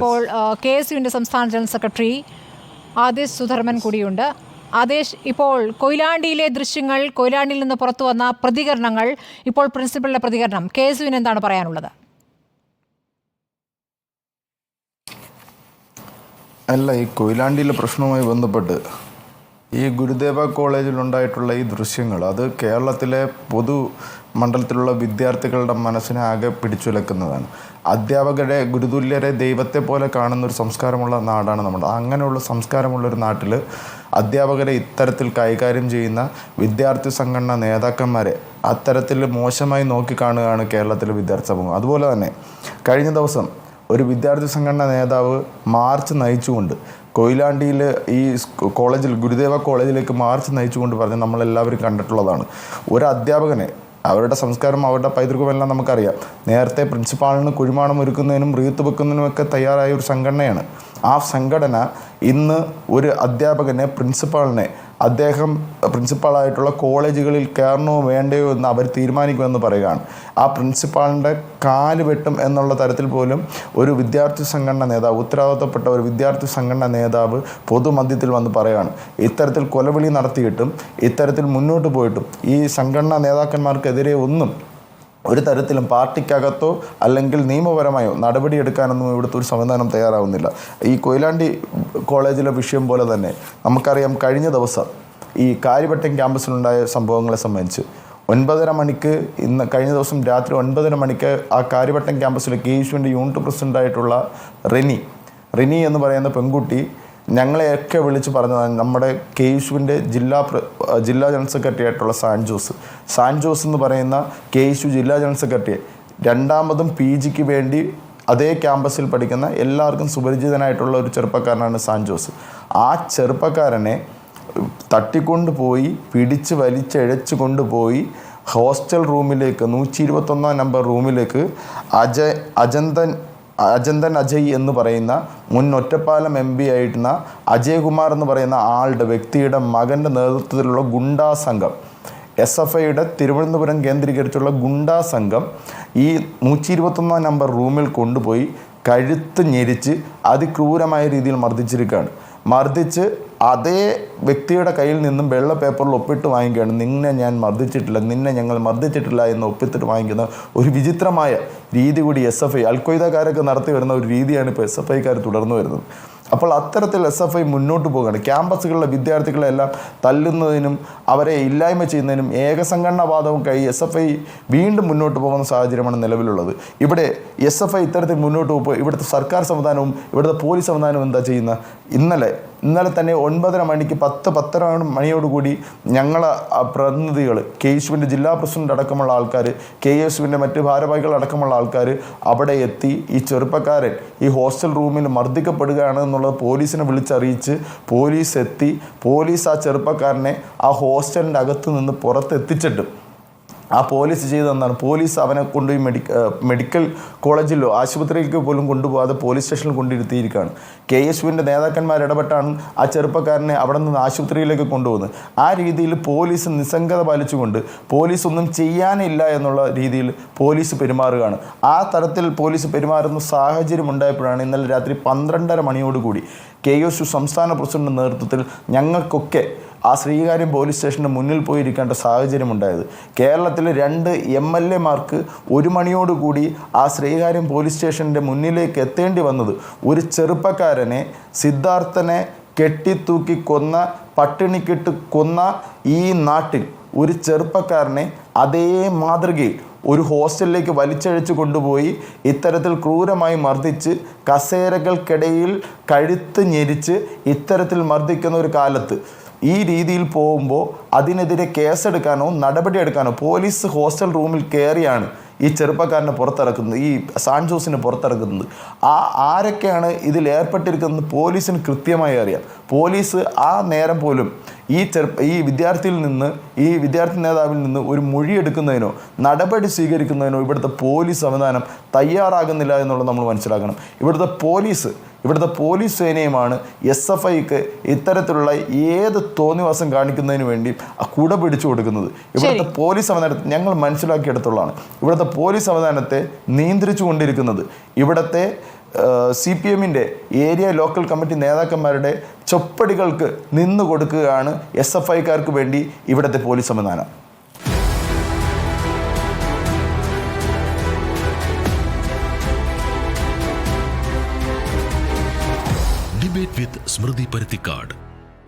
ഇപ്പോൾ KSUവിൻ്റെ സംസ്ഥാന general secretary Adesh Sudharman കൂടിയുണ്ട്. ആദേശ്, ഇപ്പോൾ കൊയിലാണ്ടിയിലെ ദൃശ്യങ്ങൾ, കൊയിലാണ്ടിയിൽ നിന്ന് പുറത്തു വന്ന പ്രതികരണങ്ങൾ, ഇപ്പോൾ പ്രിൻസിപ്പലിന്റെ പ്രതികരണം, KSUവിന് എന്താണ് പറയാനുള്ളത്? അല്ല, ഈ കൊയിലാണ്ടിയിലെ പ്രശ്നവുമായി ബന്ധപ്പെട്ട് ഈ ഗുരുദേവ കോളേജിലുണ്ടായിട്ടുള്ള ഈ ദൃശ്യങ്ങൾ അത് കേരളത്തിലെ പൊതു മണ്ഡലത്തിലുള്ള വിദ്യാർത്ഥികളുടെ മനസ്സിനെ ആകെ പിടിച്ചുലക്കുന്നതാണ്. അധ്യാപകരെ, ഗുരുതുല്യരെ ദൈവത്തെ പോലെ കാണുന്നൊരു സംസ്കാരമുള്ള നാടാണ് നമ്മുടെ. അങ്ങനെയുള്ള സംസ്കാരമുള്ളൊരു നാട്ടിൽ അധ്യാപകരെ ഇത്തരത്തിൽ കൈകാര്യം ചെയ്യുന്ന വിദ്യാർത്ഥി സംഘടന നേതാക്കന്മാരെ അത്തരത്തിൽ മോശമായി നോക്കിക്കാണുകയാണ് കേരളത്തിലെ വിദ്യാർത്ഥി സമൂഹം. അതുപോലെ തന്നെ കഴിഞ്ഞ ദിവസം ഒരു വിദ്യാർത്ഥി സംഘടന നേതാവ് മാർച്ച് നയിച്ചുകൊണ്ട് കൊയിലാണ്ടിയിൽ ഈ കോളേജിൽ, ഗുരുദേവ കോളേജിലേക്ക് മാർച്ച് നയിച്ചുകൊണ്ട് പറഞ്ഞ് നമ്മളെല്ലാവരും കണ്ടിട്ടുള്ളതാണ്. ഒരു അധ്യാപകനെ, അവരുടെ സംസ്കാരം, അവരുടെ പൈതൃകമെല്ലാം നമുക്കറിയാം. നേരത്തെ പ്രിൻസിപ്പാളിന് കുഴിമാണം ഒരുക്കുന്നതിനും റീത്ത് വെക്കുന്നതിനുമൊക്കെ തയ്യാറായ ഒരു സംഘടനയാണ്. ആ സംഘടന ഇന്ന് ഒരു അധ്യാപകനെ, പ്രിൻസിപ്പാളിനെ, അദ്ദേഹം പ്രിൻസിപ്പാളായിട്ടുള്ള കോളേജുകളിൽ കയറണോ വേണ്ടയോ എന്ന് അവർ തീരുമാനിക്കുമെന്ന് പറയുകയാണ്. ആ പ്രിൻസിപ്പാളിൻ്റെ കാല് വെട്ടും എന്നുള്ള തരത്തിൽ പോലും ഒരു വിദ്യാർത്ഥി സംഘടന നേതാവ്, ഉത്തരവാദിത്തപ്പെട്ട ഒരു വിദ്യാർത്ഥി സംഘടന നേതാവ് പൊതുമധ്യത്തിൽ വന്ന് പറയുകയാണ്. ഇത്തരത്തിൽ കൊലവിളി നടത്തിയിട്ടും ഇത്തരത്തിൽ മുന്നോട്ട് പോയിട്ടും ഈ സംഘടനാ നേതാക്കന്മാർക്കെതിരെ ഒന്നും ഒരു തരത്തിലും പാർട്ടിക്കകത്തോ അല്ലെങ്കിൽ നിയമപരമായോ നടപടിയെടുക്കാനൊന്നും ഇവിടുത്തെ ഒരു സംവിധാനം തയ്യാറാവുന്നില്ല. ഈ കൊയിലാണ്ടി കോളേജിലെ വിഷയം പോലെ തന്നെ നമുക്കറിയാം, കഴിഞ്ഞ ദിവസം ഈ കാര്യവട്ടം ക്യാമ്പസിലുണ്ടായ സംഭവങ്ങളെ സംബന്ധിച്ച് 9:30 മണിക്ക്, കഴിഞ്ഞ ദിവസം രാത്രി 9:30 മണിക്ക് ആ കാര്യവട്ടം ക്യാമ്പസിലെ KSUവിൻ്റെ യൂണിറ്റ് പ്രസിഡൻ്റായിട്ടുള്ള റിനി എന്ന് പറയുന്ന പെൺകുട്ടി ഞങ്ങളെയൊക്കെ വിളിച്ച് പറഞ്ഞതാണ്. നമ്മുടെ KSUവിൻ്റെ ജില്ലാ ജനറൽ സെക്രട്ടറി ആയിട്ടുള്ള സാൻജോസ് എന്ന് പറയുന്ന KSU ജില്ലാ ജനറൽ സെക്രട്ടറി, രണ്ടാമതും PGക്ക് വേണ്ടി അതേ ക്യാമ്പസിൽ പഠിക്കുന്ന എല്ലാവർക്കും സുപരിചിതനായിട്ടുള്ള ഒരു ചെറുപ്പക്കാരനാണ് സാൻജോസ്. ആ ചെറുപ്പക്കാരനെ തട്ടിക്കൊണ്ടുപോയി, പിടിച്ച് വലിച്ചഴച്ചു കൊണ്ടുപോയി ഹോസ്റ്റൽ റൂമിലേക്ക്, 121 നമ്പർ റൂമിലേക്ക് അജന്തൻ അജയ് എന്ന് പറയുന്ന മുൻ ഒറ്റപ്പാലം MP ആയിരുന്ന അജയ് കുമാർ എന്ന് പറയുന്ന വ്യക്തിയുടെ മകൻ്റെ നേതൃത്വത്തിലുള്ള ഗുണ്ടാ സംഘം, SFIയുടെ തിരുവനന്തപുരം കേന്ദ്രീകരിച്ചുള്ള ഗുണ്ടാ സംഘം ഈ 121 നമ്പർ റൂമിൽ കൊണ്ടുപോയി കഴുത്ത് ഞെരിച്ച് അതിക്രൂരമായ രീതിയിൽ മർദ്ദിച്ച് അതേ വ്യക്തിയുടെ കയ്യിൽ നിന്നും വെള്ള പേപ്പറിൽ ഒപ്പിട്ട് വാങ്ങിക്കുകയാണ്. നിന്നെ ഞങ്ങൾ മർദ്ദിച്ചിട്ടില്ല എന്ന് ഒപ്പിട്ടിട്ട് വാങ്ങിക്കുന്ന ഒരു വിചിത്രമായ രീതി കൂടി SFI, അൽഖ്വയ്ദക്കാരൊക്കെ നടത്തി വരുന്ന ഒരു രീതിയാണ് ഇപ്പോൾ SFIക്കാർ തുടർന്നു വരുന്നത്. അപ്പോൾ അത്തരത്തിൽ SFI മുന്നോട്ട് പോകുകയാണ്. ക്യാമ്പസുകളിലെ വിദ്യാർത്ഥികളെല്ലാം തല്ലുന്നതിനും അവരെ ഇല്ലായ്മ ചെയ്യുന്നതിനും ഏകസംഘടനാവാദവും SFI വീണ്ടും മുന്നോട്ട് പോകുന്ന സാഹചര്യമാണ് നിലവിലുള്ളത്. ഇവിടെ SFI ഇത്തരത്തിൽ മുന്നോട്ട് പോകുമ്പോൾ ഇവിടുത്തെ സർക്കാർ സംവിധാനവും ഇവിടുത്തെ പോലീസ് സംവിധാനവും എന്താ ചെയ്യുന്നത്? ഇന്നലെ തന്നെ 9:30 മണിക്ക് 10 മണിയോടുകൂടി ഞങ്ങളെ പ്രതിനിധികൾ, KSUവിൻ്റെ ജില്ലാ പ്രസിഡന്റ് അടക്കമുള്ള ആൾക്കാർ, KSUവിൻ്റെ മറ്റ് ഭാരവാഹികൾ അടക്കമുള്ള ആൾക്കാർ അവിടെ എത്തി ഈ ചെറുപ്പക്കാരൻ ഈ ഹോസ്റ്റൽ റൂമിൽ മർദ്ദിക്കപ്പെടുകയാണ് എന്നുള്ളത് പോലീസിനെ വിളിച്ചറിയിച്ച് പോലീസ് എത്തി. പോലീസ് ആ ചെറുപ്പക്കാരനെ ആ ഹോസ്റ്റലിൻ്റെ അകത്ത് നിന്ന് പുറത്തെത്തിച്ചിട്ട് ആ പോലീസ് ചെയ്തതെന്നാണ്, പോലീസ് അവനെ കൊണ്ടുപോയി മെഡിക്കൽ കോളേജിലോ ആശുപത്രിയിലേക്ക് പോലും കൊണ്ടുപോകാതെ പോലീസ് സ്റ്റേഷനിൽ കൊണ്ടിരുത്തിയിരിക്കുകയാണ്. KSUവിൻ്റെ നേതാക്കന്മാർ ഇടപെട്ടാണ് ആ ചെറുപ്പക്കാരനെ അവിടെ നിന്ന് ആശുപത്രിയിലേക്ക് കൊണ്ടുപോകുന്നത്. ആ രീതിയിൽ പോലീസ് നിസ്സംഗത പാലിച്ചുകൊണ്ട് പോലീസ് ഒന്നും ചെയ്യാനില്ല എന്നുള്ള രീതിയിൽ പോലീസ് പെരുമാറുകയാണ്. ആ തരത്തിൽ പോലീസ് പെരുമാറുന്ന സാഹചര്യം ഉണ്ടായപ്പോഴാണ് ഇന്നലെ രാത്രി 12:30 മണിയോടുകൂടി KSU സംസ്ഥാന പ്രസിഡന്റ് നേതൃത്വത്തിൽ ഞങ്ങൾക്കൊക്കെ ആ ശ്രീകാര്യം പോലീസ് സ്റ്റേഷൻ്റെ മുന്നിൽ പോയിരിക്കേണ്ട സാഹചര്യമുണ്ടായത്. കേരളത്തിലെ 2 MLAമാർക്ക് 1 മണിയോടുകൂടി ആ ശ്രീകാര്യം പോലീസ് സ്റ്റേഷൻ്റെ മുന്നിലേക്ക് എത്തേണ്ടി വന്നത് ഒരു ചെറുപ്പക്കാരനെ, സിദ്ധാർത്ഥനെ കെട്ടിത്തൂക്കി കൊന്ന, പട്ടിണിക്കിട്ട് കൊന്ന ഈ നാട്ടിൽ ഒരു ചെറുപ്പക്കാരനെ അതേ മാതൃകയിൽ ഒരു ഹോസ്റ്റലിലേക്ക് വലിച്ചഴിച്ച് കൊണ്ടുപോയി ഇത്തരത്തിൽ ക്രൂരമായി മർദ്ദിച്ച് കസേരകൾക്കിടയിൽ കഴുത്ത് ഞെരിച്ച് ഇത്തരത്തിൽ മർദ്ദിക്കുന്ന ഒരു കാലത്ത് ഈ രീതിയിൽ പോകുമ്പോൾ അതിനെതിരെ കേസെടുക്കാനോ നടപടിയെടുക്കാനോ പോലീസ് ഹോസ്റ്റൽ റൂമിൽ കയറിയാണ് ഈ ചെറുപ്പക്കാരനെ പുറത്തിറക്കുന്നത്, ഈ സാൻജോസിനെ പുറത്തിറക്കുന്നത്. ആരൊക്കെയാണ് ഇതിൽ ഏർപ്പെട്ടിരിക്കുന്നത് പോലീസിന് കൃത്യമായി അറിയാം. പോലീസ് ആ നേരം പോലും ഈ വിദ്യാർത്ഥിയിൽ നിന്ന്, ഈ വിദ്യാർത്ഥി നേതാവിൽ നിന്ന് ഒരു മൊഴിയെടുക്കുന്നതിനോ നടപടി സ്വീകരിക്കുന്നതിനോ ഇവിടുത്തെ പോലീസ് സംവിധാനം തയ്യാറാകുന്നില്ല എന്നുള്ളത് നമ്മൾ മനസ്സിലാക്കണം. ഇവിടുത്തെ പോലീസ് സേനയുമാണ് SFIക്ക് ഇത്തരത്തിലുള്ള ഏത് തോന്നിവാസം കാണിക്കുന്നതിന് വേണ്ടി കുട പിടിച്ചു കൊടുക്കുന്നത്. ഇവിടുത്തെ പോലീസ് സംവിധാനത്തെ ഞങ്ങൾ മനസ്സിലാക്കിയെടുത്തുള്ളതാണ്. ഇവിടുത്തെ പോലീസ് സംവിധാനത്തെ നിയന്ത്രിച്ചു കൊണ്ടിരിക്കുന്നത് ഇവിടുത്തെ CPM-ൻ്റെ ഏരിയ ലോക്കൽ കമ്മിറ്റി നേതാക്കന്മാരുടെ ചൊപ്പടികൾക്ക് നിന്നു കൊടുക്കുകയാണ് SFI-കാർക്ക് വേണ്ടി ഇവിടുത്തെ പോലീസ് സംവിധാനം. Debate with Smriti Parithikad.